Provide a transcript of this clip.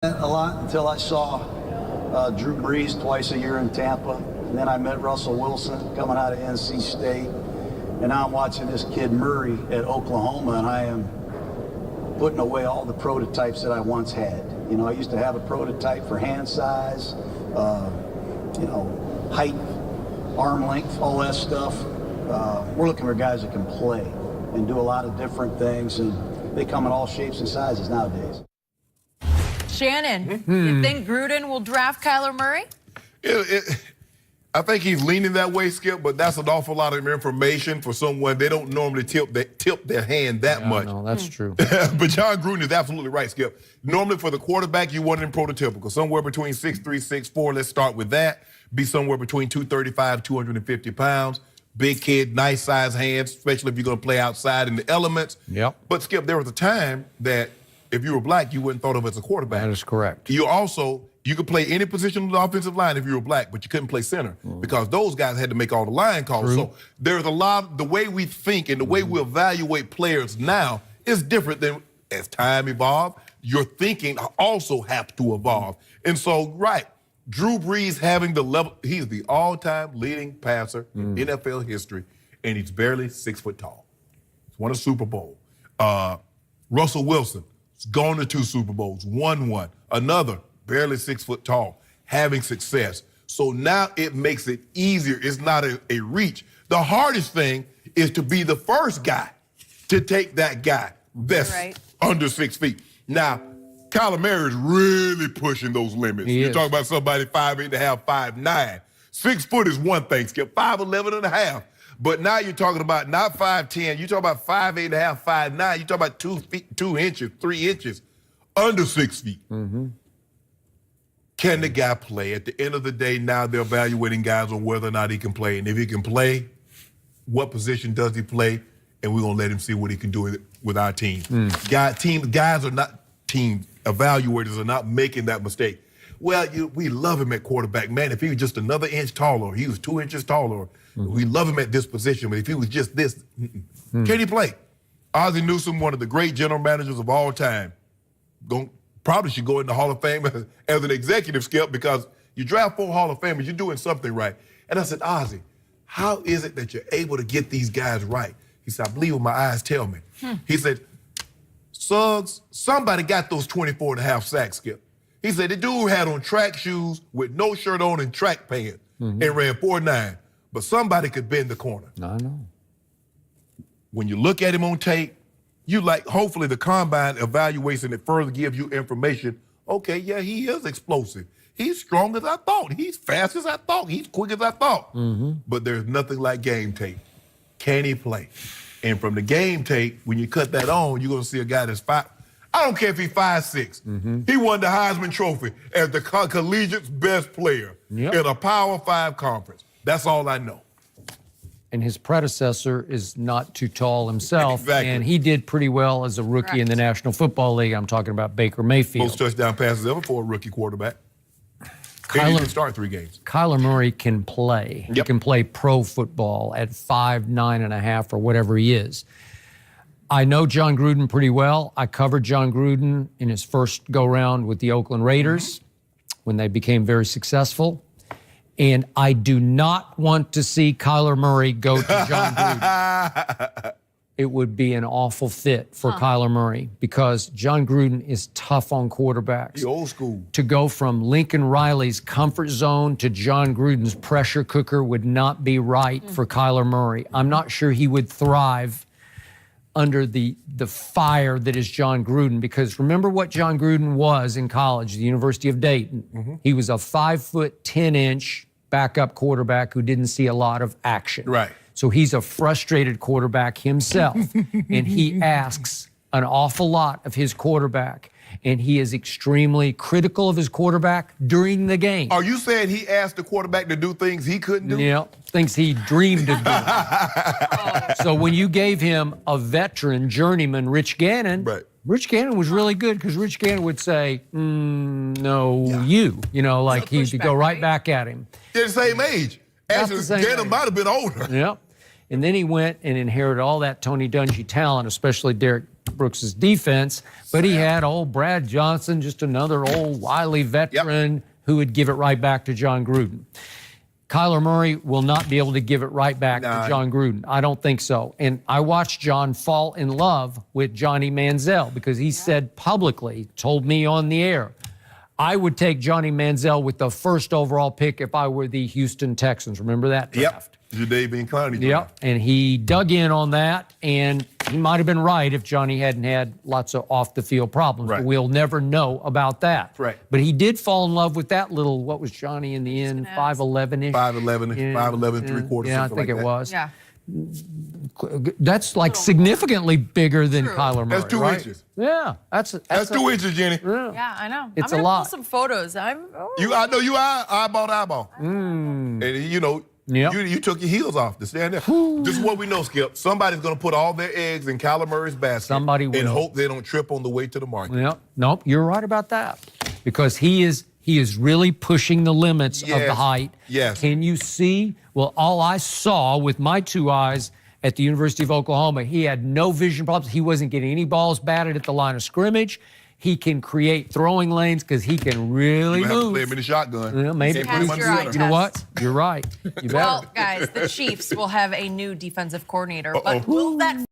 A lot until I saw Drew Brees twice a year in Tampa. And then I met Russell Wilson coming out of NC State. And now I'm watching this kid Murray at Oklahoma, and I am putting away all the prototypes that I once had. You know, I used to have a prototype for hand size, height, arm length, all that stuff. We're looking for guys that can play and do a lot of different things, and they come in all shapes and sizes nowadays. Shannon, you think Gruden will draft Kyler Murray? I think he's leaning that way, Skip, but that's an awful lot of information for someone. They don't normally tip their hand that much. No, that's true. But Jon Gruden is absolutely right, Skip. Normally for the quarterback, you want him prototypical, somewhere between 6'3", 6'4". Let's start with that. Be somewhere between 235, 250 pounds. Big kid, nice size hands, especially if you're going to play outside in the elements. Yep. But, Skip, there was a time that if you were black, you wouldn't thought of as a quarterback. That is correct. You could play any position on the offensive line if you were black, but you couldn't play center because those guys had to make all the line calls. True. So there's a lot, the way we think and the way we evaluate players now is different than as time evolved. Your thinking also has to evolve. And so, right, Drew Brees having the level, he's the all-time leading passer in NFL history, and he's barely 6 foot tall. He's won a Super Bowl. Russell Wilson has gone to 2 Super Bowls, won one. Another, barely 6 foot tall, having success. So now it makes it easier. It's not a reach. The hardest thing is to be the first guy to take that guy that's under 6 feet. Now, Kyler Murray is really pushing those limits. You're talking about somebody 5'8.5", 5'9". 6 foot is one thing, Skip, 5'11.5". But now you're talking about not 5'10", you're talking about 5'8.5", 5'9". You're talking about 2 feet, 2 inches, 3 inches, under 6 feet. Can the guy play? At the end of the day, now they're evaluating guys on whether or not he can play. And if he can play, what position does he play? And we're going to let him see what he can do with our team. Guys are not, team evaluators are not making that mistake. Well, we love him at quarterback. Man, if he was just another inch taller, he was 2 inches taller, we love him at this position. But if he was just this, can he play? Ozzie Newsome, one of the great general managers of all time, probably should go in the Hall of Fame as an executive, Skip, because you draft 4 Hall of Famers, you're doing something right. And I said, Ozzie, how is it that you're able to get these guys right? He said, I believe what my eyes tell me. He said, Suggs, somebody got those 24.5 sacks, Skip. He said, the dude had on track shoes with no shirt on and track pants and ran 4.9. But somebody could bend the corner. I know. When you look at him on tape, hopefully the combine evaluation that further gives you information. Okay, yeah, he is explosive. He's strong as I thought. He's fast as I thought. He's quick as I thought. But there's nothing like game tape. Can he play? And from the game tape, when you cut that on, you're going to see a guy that's I don't care if he's 5'6". He won the Heisman Trophy as the collegiate's best player in a Power 5 conference. That's all I know. And his predecessor is not too tall himself. Exactly. And he did pretty well as a rookie in the National Football League. I'm talking about Baker Mayfield. Most touchdown passes ever for a rookie quarterback. He didn't start 3 games. Kyler Murray can play. He can play pro football at 5'9.5" or whatever he is. I know Jon Gruden pretty well. I covered Jon Gruden in his first go-round with the Oakland Raiders when they became very successful. And I do not want to see Kyler Murray go to Jon Gruden. It would be an awful fit for Kyler Murray because Jon Gruden is tough on quarterbacks. He's old school. To go from Lincoln Riley's comfort zone to Jon Gruden's pressure cooker would not be right for Kyler Murray. I'm not sure he would thrive under the fire that is Jon Gruden, because remember what Jon Gruden was in college, the University of Dayton. He was a 5'10" backup quarterback who didn't see a lot of action. Right. So he's a frustrated quarterback himself, and he asks an awful lot of his quarterback, and he is extremely critical of his quarterback during the game. Are you saying he asked the quarterback to do things he couldn't do? Yeah, things he dreamed of doing. So when you gave him a veteran journeyman, Rich Gannon, Rich Gannon was really good because Rich Gannon would say, no, you know, like he'd go right back at him. They're the same age. Actually, Gannon might have been older. Yep. And then he went and inherited all that Tony Dungy talent, especially Derek Brooks's defense, but he had old Brad Johnson, just another old wily veteran who would give it right back to Jon Gruden. Kyler Murray will not be able to give it right back to Jon Gruden. I don't think so. And I watched Jon fall in love with Johnny Manziel because he said publicly, told me on the air, I would take Johnny Manziel with the first overall pick if I were the Houston Texans. Remember that draft? Yep. Jadeveon Clowney. Yep. And he dug in on that, and he might have been right if Johnny hadn't had lots of off-the-field problems. Right. But we'll never know about that. Right. But he did fall in love with that little, what was Johnny in the end, 5'11"-ish? 5'11", 3/4. Yeah, I think it was. Yeah. That's like significantly bigger than Kyler Murray. That's 2 right? inches. Yeah, that's 2 inches, Jenny. Yeah, I know. It's I'm a gonna lot. pull some photos. I know you are eyeball to eyeball. And you know, you took your heels off to stand there. This is what we know, Skip. Somebody's going to put all their eggs in Kyler Murray's basket. Somebody will. And hope they don't trip on the way to the market. Yeah, nope, you're right about that. Because he is really pushing the limits of the height. Yes. Can you see? Well, all I saw with my 2 eyes at the University of Oklahoma, he had no vision problems. He wasn't getting any balls batted at the line of scrimmage. He can create throwing lanes because he can really You have to move. play him in the shotgun. Yeah, maybe. Can't put him Pass under your eye center. You know what? You're right. You better. Well, guys, the Chiefs will have a new defensive coordinator, but will that